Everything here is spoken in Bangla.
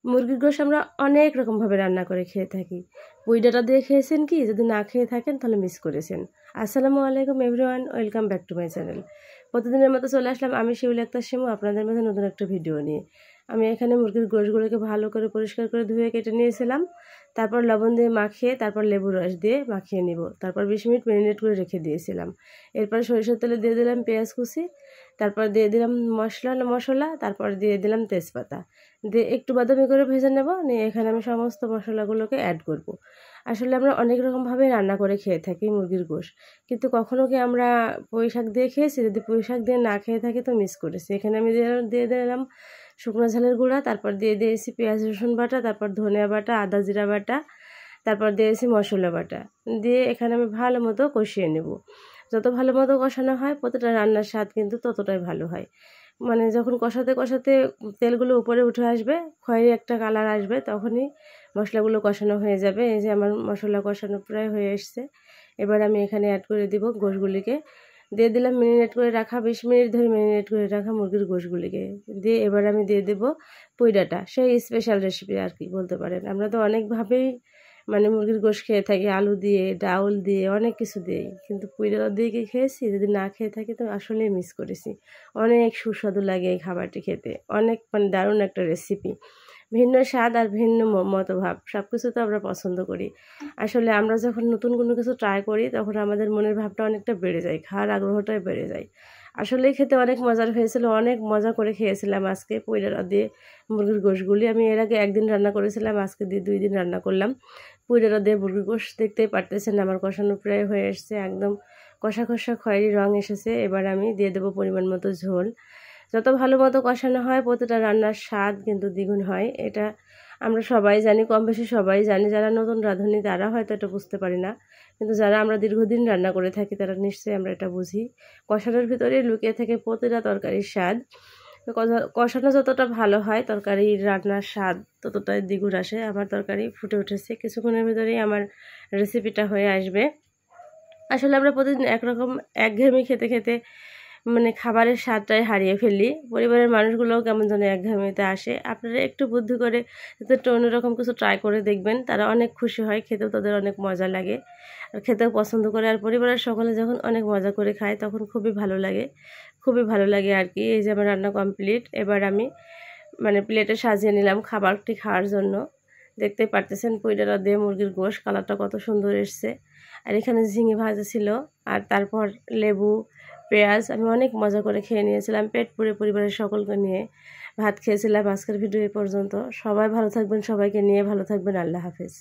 মুরগির গোশ আমরা অনেক রকমভাবে রান্না করে খেয়ে থাকি। পুঁই ডাঁটা দিয়ে খেয়েছেন কি? যদি না খেয়ে থাকেন তাহলে মিস করেছেন। আসসালামু আলাইকুম everyone, welcome back to my channel. প্রতিদিনের মতো চলে আসলাম আমি শিউলি আক্তার শিমু আপনাদের মধ্যে নতুন একটা ভিডিও নিয়ে। আমি এখানে মুরগির গোশগুলোকে ভালো করে পরিষ্কার করে ধুয়ে কেটে নিয়েছিলাম। তারপর লবণ দিয়ে মাখিয়ে তারপর লেবুর রস দিয়ে মাখিয়ে নিব। তারপর 20 মিনিট ম্যারিনেট করে রেখে দিয়েছিলাম। এরপর সরিষার তেলে দিয়ে দিলাম পেঁয়াজ কুচি, তারপর দিয়ে দিলাম মশলা, তারপর দিয়ে দিলাম তেজপাতা, দিয়ে একটু বাদামি করে ভেজে নেব। নিয়ে এখানে আমি সমস্ত মশলাগুলোকে অ্যাড করব। আসলে আমরা অনেক রকমভাবে রান্না করে খেয়ে থাকি মুরগির গোশ, কিন্তু কখনো কি আমরা পুঁই শাক দিয়ে খেয়েছি? যদি পুঁই শাক দিয়ে না খেয়ে থাকি তো মিস করেছি। এখানে আমি দিয়ে দিলাম শুকনো ঝালের গুঁড়া, তারপর দিয়ে দিয়েছি পেঁয়াজ রসুন বাটা, তারপর ধনিয়া বাটা, আদা জিরা বাটা, তারপর দিয়েছি মশলা বাটা, দিয়ে এখানে আমি ভালো মতো কষিয়ে নেব। যত ভালো মতো কষানো হয় প্রতিটা রান্নার স্বাদ কিন্তু ততটাই ভালো হয়। মানে যখন কষাতে কষাতে তেলগুলো উপরে উঠে আসবে, খয়েরি একটা কালার আসবে, তখনই মশলাগুলো কষানো হয়ে যাবে। এই যে আমার মশলা কষানো প্রায় হয়ে এসছে। এবার আমি এখানে অ্যাড করে দিব গোশগুলিকে, দিয়ে দিলাম ম্যারিনেট করে রাখা 20 মিনিট ধরে ম্যারিনেট করে রাখা মুরগির গোশগুলিকে, দিয়ে এবার আমি দিয়ে দেবো পুঁই ডাঁটা। সেই স্পেশাল রেসিপি আর কি বলতে পারেন। আমরা তো অনেকভাবেই মানে মুরগির গোশ খেয়ে থাকি, আলু দিয়ে, ডাউল দিয়ে, অনেক কিছু দিয়েই, কিন্তু পুঁই ডাঁটা দিয়ে কি খেয়েছি? যদি না খেয়ে থাকি তো আসলেই মিস করেছি। অনেক সুস্বাদু লাগে এই খাবারটি খেতে, অনেক মানে দারুণ একটা রেসিপি। ভিন্ন স্বাদ আর ভিন্ন মতভাব সব কিছু তো আমরা পছন্দ করি। আসলে আমরা যখন নতুন কোনো কিছু ট্রাই করি তখন আমাদের মনের ভাবটা অনেকটা বেড়ে যায়, খাওয়ার আগ্রহটাই বেড়ে যায়। আসলেই খেতে অনেক মজার হয়েছিল, অনেক মজা করে খেয়েছিলাম আজকে পুঁই ডাঁটা দিয়ে মুরগির গোশগুলি। আমি এর আগে একদিন রান্না করেছিলাম, আজকে দিয়ে 2 দিন রান্না করলাম পুঁই ডাঁটা দিয়ে মুরগির গোশ। দেখতেই পারতেছেন আমার কষানো প্রায় হয়ে এসছে, একদম কষা কষা খয়েরি রং এসেছে। এবার আমি দিয়ে দেবো পরিমাণ মতো ঝোল। যত ভালো মতো কষানো হয় প্রতিটা রান্নার স্বাদ কিন্তু দ্বিগুণ হয়, এটা আমরা সবাই জানি, কম বেশি সবাই জানি। যারা নতুন রাঁধুনি তারা হয়তো এটা বুঝতে পারি না, কিন্তু যারা আমরা দীর্ঘদিন রান্না করে থাকি তারা নিশ্চয়ই আমরা এটা বুঝি। কষানোর ভিতরে লুকিয়ে থাকে প্রতিটা তরকারির স্বাদ। কষানো যতটা ভালো হয় তরকারির রান্নার স্বাদ ততটাই দ্বিগুণ আসে। আমার তরকারি ফুটে উঠেছে, কিছুক্ষণের ভিতরেই আমার রেসিপিটা হয়ে আসবে। আসলে আমরা প্রতিদিন একরকম একঘেয়েমি খেতে খেতে মানে খাবারের স্বাদটাই হারিয়ে ফেলি। পরিবারের মানুষগুলোও কেমন যেন একঘেয়েমিতে আসে। আপনারা একটু বুদ্ধি করে যাতে একটু অন্যরকম কিছু ট্রাই করে দেখবেন, তারা অনেক খুশি হয়, খেতেও তাদের অনেক মজা লাগে, আর খেতেও পছন্দ করে। আর পরিবারের সকলে যখন অনেক মজা করে খায় তখন খুবই ভালো লাগে, খুবই ভালো লাগে আর কি। এই যে আমার রান্না কমপ্লিট। এবার আমি মানে প্লেটে সাজিয়ে নিলাম খাবারটি খাওয়ার জন্য। দেখতেই পারতেছেন পুঁই ডাঁটা দিয়ে মুরগির গোশ, কালারটা কত সুন্দর এসছে। আর এখানে ঝিঙে ভাজা ছিল, আর তারপর লেবু, পেঁয়াজ। আমি অনেক মজা করে খেয়ে নিয়েছিলাম, পেট পুরে পরিবারের সকলকে নিয়ে ভাত খেয়েছিলাম। আজকের ভিডিও এই পর্যন্ত। সবাই ভালো থাকবেন, সবাইকে নিয়ে ভালো থাকবেন। আল্লাহ হাফেজ।